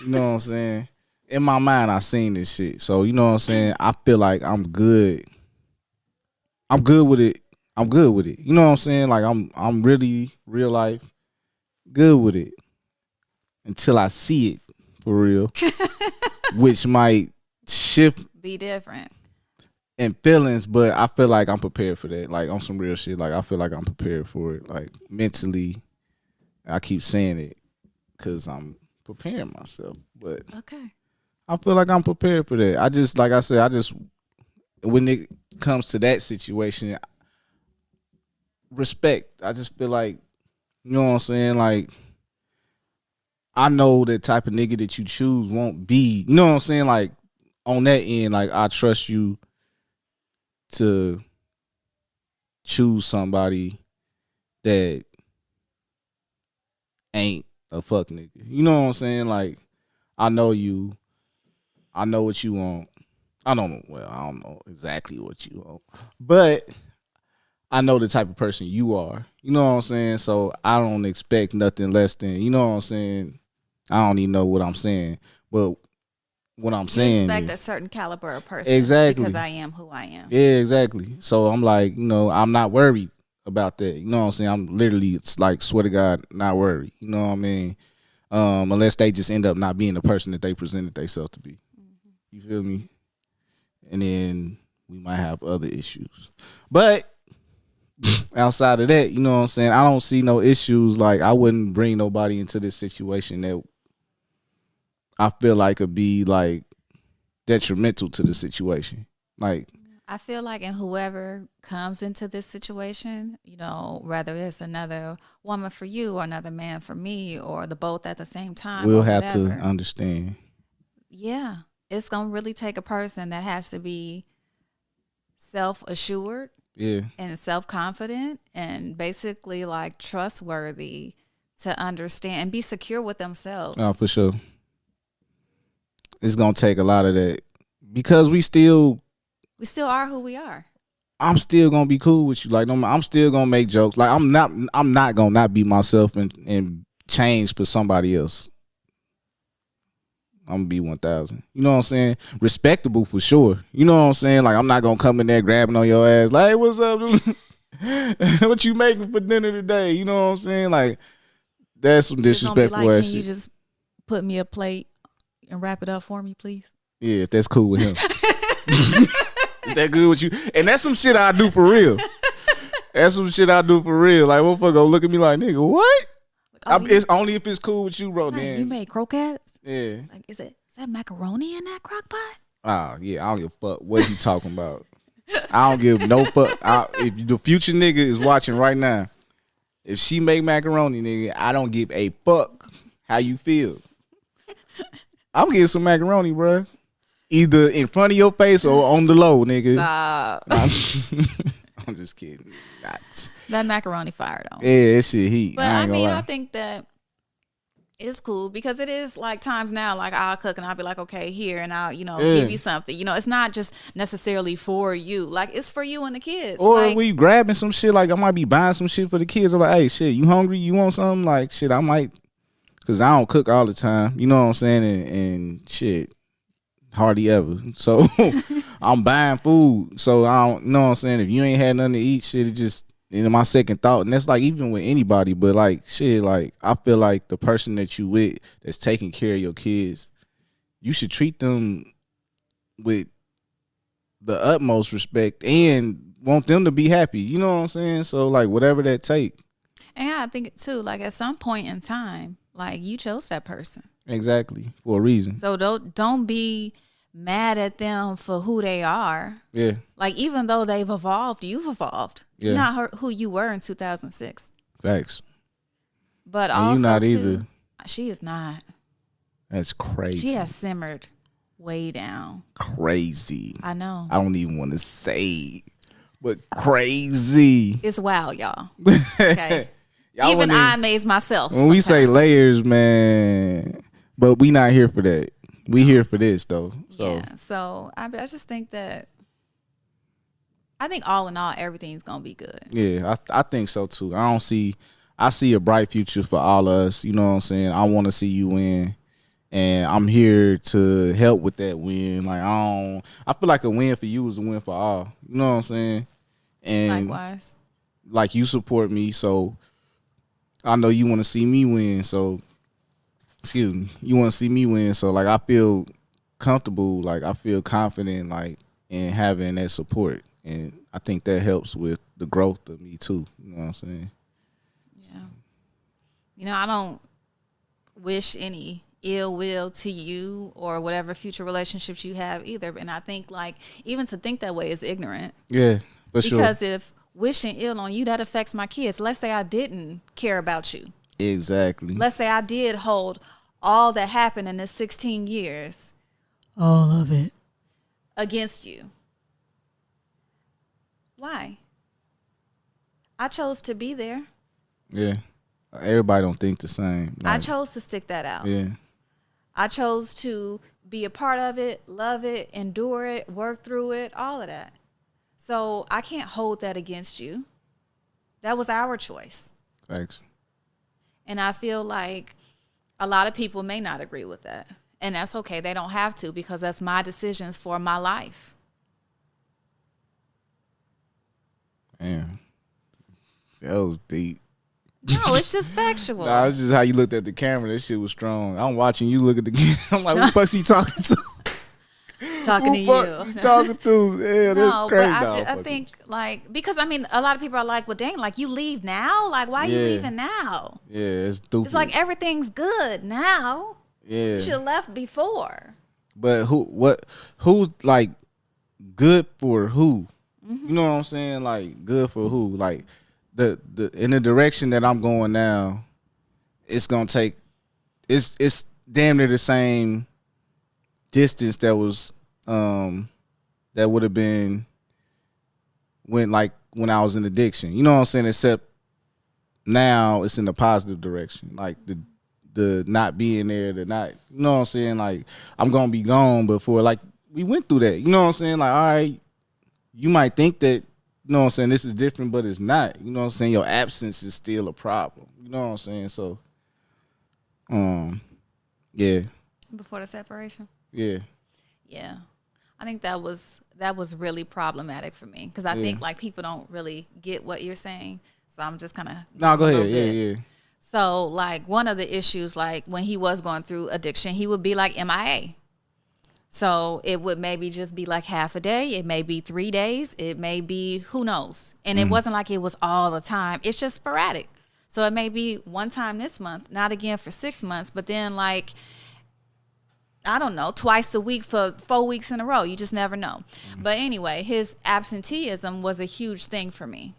You know what I'm saying? In my mind, I seen this shit. So, you know what I'm saying? I feel like I'm good. I'm good with it. I'm good with it. You know what I'm saying? Like, I'm really, real life, good with it until I see it for real, which might shift, be different in feelings, but I feel like I'm prepared for that. Like, on some real shit, like, I feel like I'm prepared for it, like, mentally. I keep saying it because I'm preparing myself, but okay. I feel like I'm prepared for that. I just, like I said, when it comes to that situation, respect. I just feel like, you know what I'm saying? Like, I know the type of nigga that you choose won't be, you know what I'm saying? Like, on that end, like, I trust you to choose somebody that ain't a fuck nigga. You know what I'm saying? Like, I know you. I know what you want. I don't know exactly what you want, but I know the type of person you are. You know what I'm saying? So I don't expect nothing less than, you know what I'm saying? I don't even know what I'm saying, but what I'm saying expect is a certain caliber of person. Exactly. Because I am who I am. Yeah, exactly. So I'm like, you know, I'm not worried about that. You know what I'm saying? I'm literally, it's like, swear to God, not worried. You know what I mean? Unless they just end up not being the person that they presented themselves to be. You feel me? And then we might have other issues. But outside of that, you know what I'm saying? I don't see no issues. Like, I wouldn't bring nobody into this situation that I feel like could be like detrimental to the situation. Like, I feel like, and whoever comes into this situation, you know, whether it's another woman for you or another man for me or the both at the same time, we'll or have whatever, to understand. yeah, it's gonna really take a person that has to be self-assured, Yeah, and self-confident, and basically like trustworthy to understand and be secure with themselves. no, for sure. It's gonna take a lot of that because we still. are who we are. I'm still gonna be cool with you. Like, I'm still gonna make jokes. Like, I'm not gonna not be myself and change for somebody else. I'm gonna be 1,000. You know what I'm saying? Respectable for sure. You know what I'm saying? Like, I'm not gonna come in there grabbing on your ass. Like, hey, what's up? What you making for dinner today? You know what I'm saying? Like, that's some disrespectful like, ass can shit. you just put me a plate and wrap it up for me, please? Yeah, if that's cool with him. Is that good with you? And that's some shit I do for real. That's some shit I do for real. Like, motherfucker gonna look at me like, nigga, what? It's only if it's cool with you, bro. Like, then you made croquettes? Yeah. Like, is that macaroni in that crock pot? Ah, yeah, I don't give a fuck what he talking about. I don't give no fuck. If the future nigga is watching right now, if she make macaroni, nigga, I don't give a fuck how you feel. I'm getting some macaroni, bro. Either in front of your face or on the low, nigga. Stop. I'm just kidding. Not. That macaroni fire though. Yeah, that shit heat. But I I think that it's cool because it is like times now, like I'll cook and I'll be like, okay, here, and I'll, give you something. It's not just necessarily for you. Like, it's for you and the kids. Or like, we grabbing some shit, like I might be buying some shit for the kids. I'm like, hey, shit, you hungry? You want something? Like, shit, I might, because I don't cook all the time. You know what I'm saying? And shit, hardly ever. So I'm buying food. So I don't, you know what I'm saying? If you ain't had nothing to eat, shit, it just, my second thought. And that's like even with anybody, but like shit, like I feel like the person that you with that's taking care of your kids, you should treat them with the utmost respect and want them to be happy. You know what I'm saying? So like whatever that take. And I think too, like at some point in time, like you chose that person. Exactly. For a reason. So don't be mad at them for who they are. Yeah. Like, even though they've evolved, you've evolved. Yeah. You're not who you were in 2006. Facts. But and also, you not too, either. She is not. That's crazy. She has simmered way down. Crazy. I know. I don't even want to say, but crazy. It's wild, y'all. Okay. Even I amaze myself. When we say layers, man, but we not here for that. We here for this though. So. Yeah. So I just think that all in all, everything's gonna be good. Yeah, I think so too. I see a bright future for all of us. You know what I'm saying? I want to see you win, and I'm here to help with that win. Like I feel like a win for you is a win for all. You know what I'm saying? And likewise, like you support me, so I know you want to see me win. So. Excuse me, you want to see me win, so like I feel comfortable, like I feel confident, like in having that support, and I think that helps with the growth of me too. You know what I'm saying? Yeah. I don't wish any ill will to you or whatever future relationships you have either, and I think like even to think that way is ignorant. Yeah, for sure. Because if wishing ill on you, that affects my kids. Let's say I didn't care about you. Exactly. Let's say I did hold all that happened in the 16 years. All of it. Against you. Why? I chose to be there. Yeah. Everybody don't think the same. Like, I chose to stick that out. Yeah. I chose to be a part of it, love it, endure it, work through it, all of that. So I can't hold that against you. That was our choice. Thanks. And I feel like a lot of people may not agree with that. And that's okay. They don't have to, because that's my decisions for my life. Damn. That was deep. No, it's just factual. Nah, it's just how you looked at the camera. That shit was strong. I'm watching you look at the camera. I'm like, what the fuck's he talking to? talking to Who fuck you. you talking to? Yeah, that's No, but crazy. I think like because I mean a lot of people are like, well, dang, like you leave now, like why are you Yeah. leaving now? Yeah, it's stupid. It's like everything's good now. Yeah. You should have left before. But who's like good for who? You know what I'm saying? Like good for who? Like the in the direction that I'm going now, it's gonna take it's damn near the same distance that was that would have been when I was in addiction. You know what I'm saying? Except now it's in the positive direction. Like the not being there, the not, you know what I'm saying? Like I'm gonna be gone before, like we went through that. You know what I'm saying? Like, all right, you might think that, you know what I'm saying, this is different, but it's not. You know what I'm saying? Your absence is still a problem. You know what I'm saying? So yeah. Before the separation. Yeah. Yeah. I think that was really problematic for me because I think like people don't really get what you're saying. So I'm just kind of go ahead. Yeah. So like one of the issues, like when he was going through addiction, he would be like MIA. So it would maybe just be like half a day. It may be 3 days. It may be who knows. And it wasn't like it was all the time. It's just sporadic. So it may be one time this month, not again for 6 months, but then like, I don't know, twice a week for 4 weeks in a row. You just never know. But anyway, his absenteeism was a huge thing for me.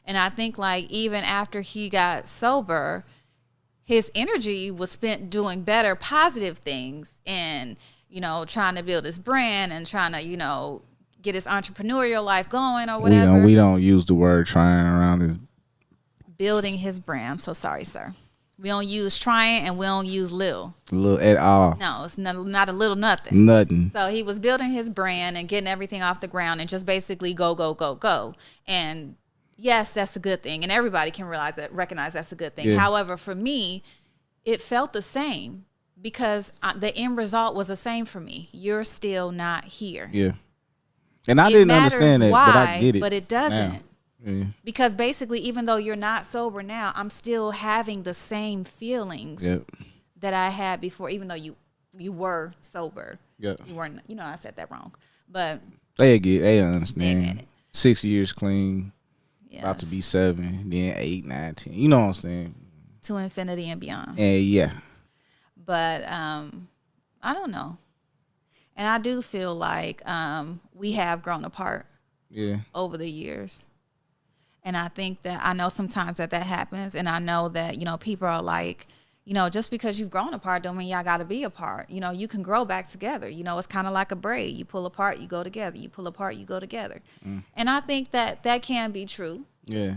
And I think like even after he got sober, his energy was spent doing better, positive things and, you know, trying to build his brand and trying to, you know, get his entrepreneurial life going or whatever. We don't use the word trying around his building his brand. I'm so sorry, sir. We don't use trying and we don't use little at all. No, it's not a little nothing. Nothing. So he was building his brand and getting everything off the ground and just basically go. And yes, that's a good thing. And everybody can recognize that's a good thing. Yeah. However, for me, it felt the same because the end result was the same for me. You're still not here. Yeah. And I didn't understand that, but I get it. But it doesn't. Now. Yeah. Because basically, even though you're not sober now, I'm still having the same feelings that I had before, even though you were sober. Yep. You weren't, you know, I said that wrong. But they understand. They get it. 6 years clean. Yes. About to be 7, then 8, 9, 10. You know what I'm saying? To infinity and beyond. And yeah. But I don't know. And I do feel like we have grown apart over the years. And I think that I know sometimes that happens. And I know that, you know, people are like, you know, just because you've grown apart don't mean y'all got to be apart. You know, you can grow back together. You know, it's kind of like a braid. You pull apart, you go together. You pull apart, you go together. And I think that can be true. Yeah.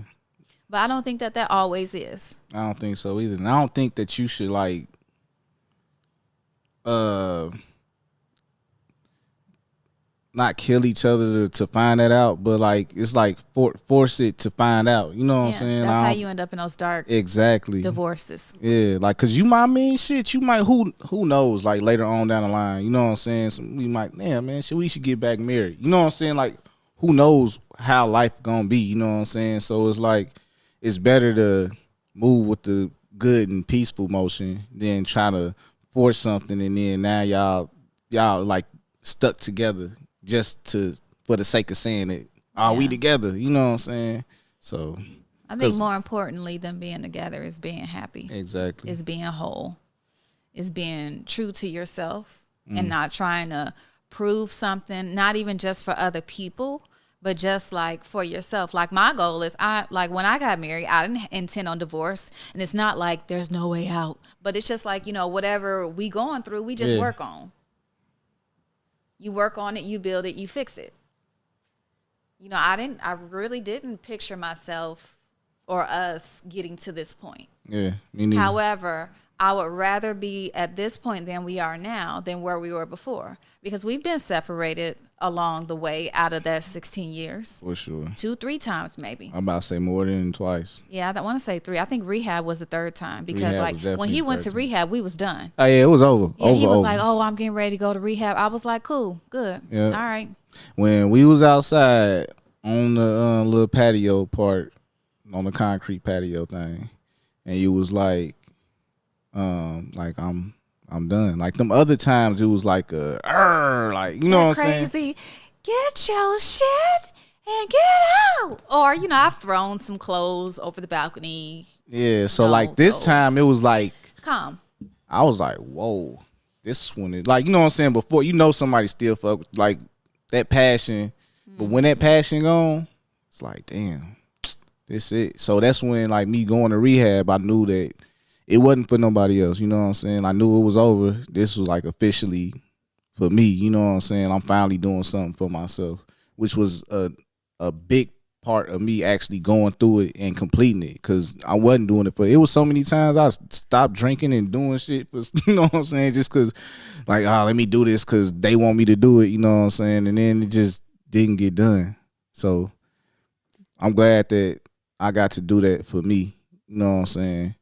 But I don't think that always is. I don't think so either. And I don't think that you should like not kill each other to find that out, but like it's like force it to find out. You know what I'm saying? That's how you end up in those dark divorces. Yeah, like cause you might shit. You might who knows? Like later on down the line, you know what I'm saying? So we might, man, we should get back married. You know what I'm saying? Like who knows how life gonna be? You know what I'm saying? So it's like it's better to move with the good and peaceful motion than try to force something and then now y'all like stuck together. Just for the sake of saying it, are we together? You know what I'm saying? So I think more importantly than being together is being happy. Exactly. Is being whole. Is being true to yourself and not trying to prove something, not even just for other people, but just like for yourself. Like my goal is when I got married, I didn't intend on divorce. And it's not like there's no way out. But it's just like, you know, whatever we going through, we just work on. You work on it, you build it, you fix it. You know, I really didn't picture myself or us getting to this point. Yeah, me neither. However, I would rather be at this point than we are now than where we were before. Because we've been separated along the way out of that 16 years. For sure. 2-3 times maybe. I'm about to say more than twice. Yeah, I want to say 3. I think rehab was the 3rd time. Because when he went to rehab, we was done. Oh, yeah, it was over. Yeah, he was like, oh, I'm getting ready to go to rehab. I was like, cool, good. Yeah. All right. When we was outside on the little patio part, on the concrete patio thing, and you was like I'm I'm done. Like them other times, it was like like you know what I'm saying? Crazy. Get your shit and get out. Or, I've thrown some clothes over the balcony. Yeah. So like this time, it was like calm. I was like, whoa, this one is like, you know what I'm saying? Before, somebody still fuck with, like that passion, but when that passion gone, it's like, damn, this it. So that's when like me going to rehab, I knew that it wasn't for nobody else. You know what I'm saying? I knew it was over. This was like officially for me. You know what I'm saying? I'm finally doing something for myself, which was a big part of me actually going through it and completing it, because I wasn't doing it for. It was so many times I stopped drinking and doing shit for, you know what I'm saying, just because like, let me do this because they want me to do it. You know what I'm saying? And then it just didn't get done. So I'm glad that I got to do that for me. You know what I'm saying?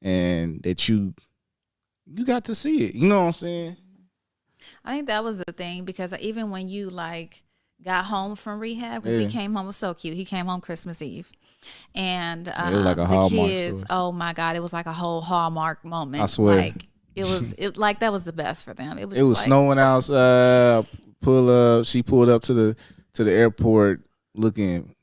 And that you got to see it. You know what I'm saying? I think that was the thing, because even when you like got home from rehab, because he came home, it was so cute. He came home Christmas Eve, and it was like a the Hallmark kids. story. Oh my God, it was like a whole Hallmark moment. I swear, like it like that was the best for them. It was like, snowing outside. She pulled up to the airport looking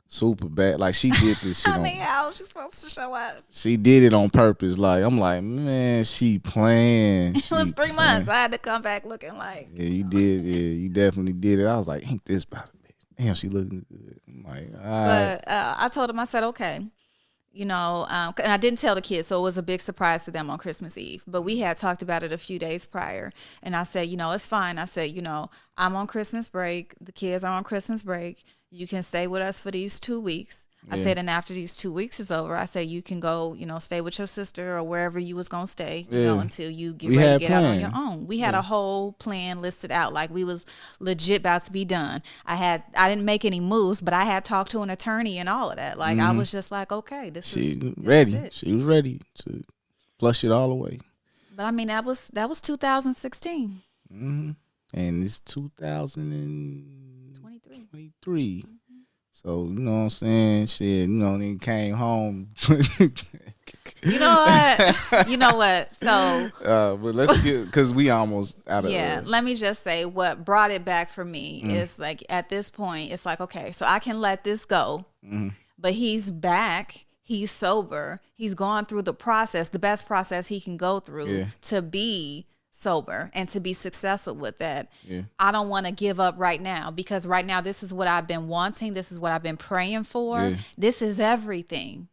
super bad. Like she did this shit. How she's supposed to show up? She did it on purpose. Like I'm like, man, she playing. It was 3 months. I had to come back looking like. Yeah, you did. Yeah, you definitely did it. I was like, ain't this about a bitch? Damn, she looking good. I'm like, all right. But I told him, I said, okay. And I didn't tell the kids, so it was a big surprise to them on Christmas Eve. But we had talked about it a few days prior, and I said, it's fine. I said, I'm on Christmas break. The kids are on Christmas break. You can stay with us for these 2 weeks. I said, and after these 2 weeks is over, I said, you can go, stay with your sister or wherever you was going to stay, until you get ready to get out on your own. We had a whole plan listed out. Like we was legit about to be done. I didn't make any moves, but I had talked to an attorney and all of that. Like I was just like, okay, she was ready to flush it all away. But I mean, that was 2016. Mm-hmm. And it's 2023. So, you know what I'm saying? Shit, then came home. You know what? So. But let's get, because we almost out of. Yeah, let me just say what brought it back for me is like at this point, it's like, okay, so I can let this go, but he's back. He's sober. He's gone through the process, the best process he can go through to be sober and to be successful with that. I don't want to give up right now, because right now this is what I've been wanting. This is what I've been praying for. This is everything.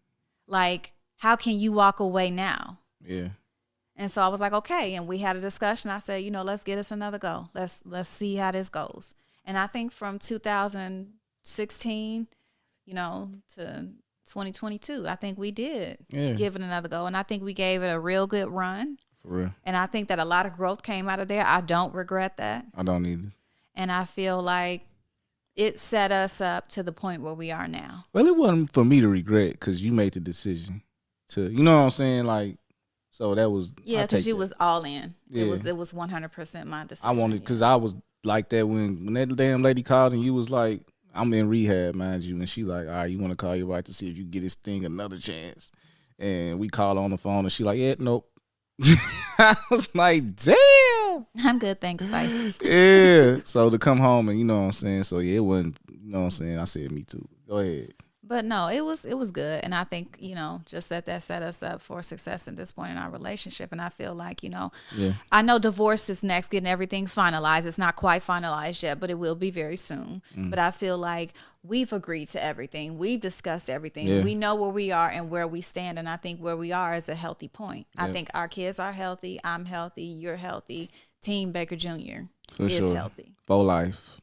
Like, how can you walk away now? And so I was like, okay. And we had a discussion. I said, let's get us another go. Let's see how this goes. And I think from 2016, to 2022, I think we did give it another go. And I think we gave it a real good run. For real. And I think that a lot of growth came out of there. I don't regret that. I don't either. And I feel like it set us up to the point where we are now. Well, it wasn't for me to regret, because you made the decision to, you know what I'm saying? Like, so that was. Yeah, because you was all in. Yeah. It was 100% my decision. I wanted, because I was like that when that damn lady called and you was like, I'm in rehab, mind you. And she like, all right, you want to call your wife to see if you get this thing another chance. And we call on the phone and she like, yeah, nope. I was like, damn. I'm good, thanks, bye. Yeah. So to come home and, you know what I'm saying? So yeah, it wasn't, you know what I'm saying? I said, me too. Go ahead. But no, it was good. And I think, just that set us up for success at this point in our relationship. And I feel like, I know divorce is next, getting everything finalized. It's not quite finalized yet, but it will be very soon. But I feel like we've agreed to everything. We've discussed everything. Yeah. We know where we are and where we stand. And I think where we are is a healthy point. Yeah. I think our kids are healthy. I'm healthy. You're healthy. Team Baker Jr. is healthy. For life.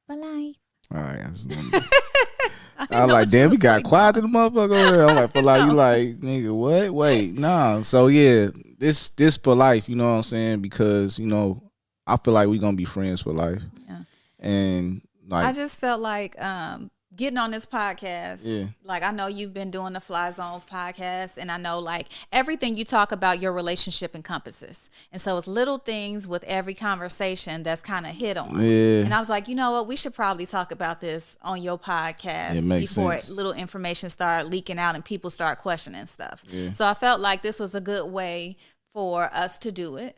For life. All right. I was like, damn, we got quiet to the motherfucker over there. I'm like, for life, you like, nigga, what? Wait, nah. So yeah, this for life, you know what I'm saying? Because, I feel like we gonna be friends for life. Yeah. And like, I just felt like getting on this podcast, Yeah. like I know you've been doing the Fly Zone podcast, and I know like everything you talk about your relationship encompasses. And so it's little things with every conversation that's kind of hit on. Yeah. And I was like, you know what, we should probably talk about this on your podcast It makes before sense. little information start leaking out and people start questioning stuff. Yeah. So I felt like this was a good way for us to do it.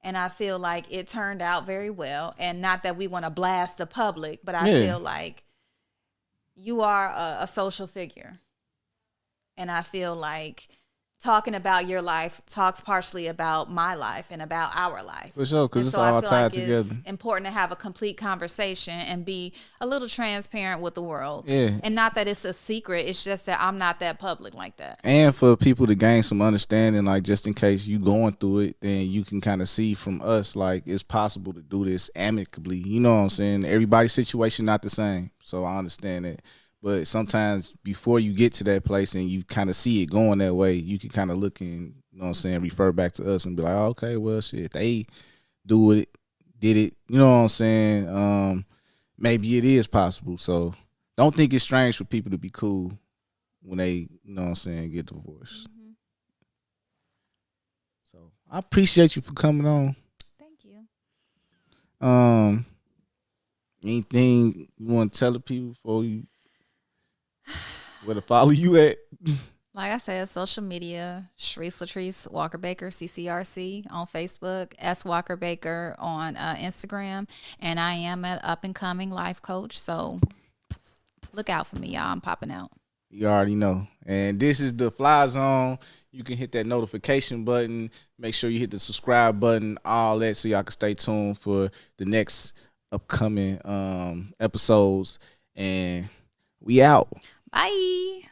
And I feel like it turned out very well. And not that we want to blast the public, but I feel like you are a social figure. And I feel like talking about your life talks partially about my life and about our life. For sure, because it's so all I feel tied like together. It's important to have a complete conversation and be a little transparent with the world. Yeah. And not that it's a secret. It's just that I'm not that public like that. And for people to gain some understanding, like just in case you going through it, then you can kind of see from us, like it's possible to do this amicably. You know what I'm saying? Everybody's situation not the same. So I understand that. But sometimes before you get to that place and you kind of see it going that way, you can kind of look and, you know what I'm saying, refer back to us and be like, oh, okay, well, shit, they do it, did it. You know what I'm saying? Maybe it is possible. So don't think it's strange for people to be cool when they, you know what I'm saying, get divorced. Mm-hmm. So I appreciate you for coming on. Thank you. Anything you want to tell the people before you where to follow you at? Like I said, social media, Sharice Latrice Walker Baker, CCRC on Facebook, S Walker Baker on Instagram, and I am an up and coming life coach. So look out for me, y'all. I'm popping out. You already know. And this is the Fly Zone. You can hit that notification button. Make sure you hit the subscribe button, all that, so y'all can stay tuned for the next upcoming episodes. And we out. Bye.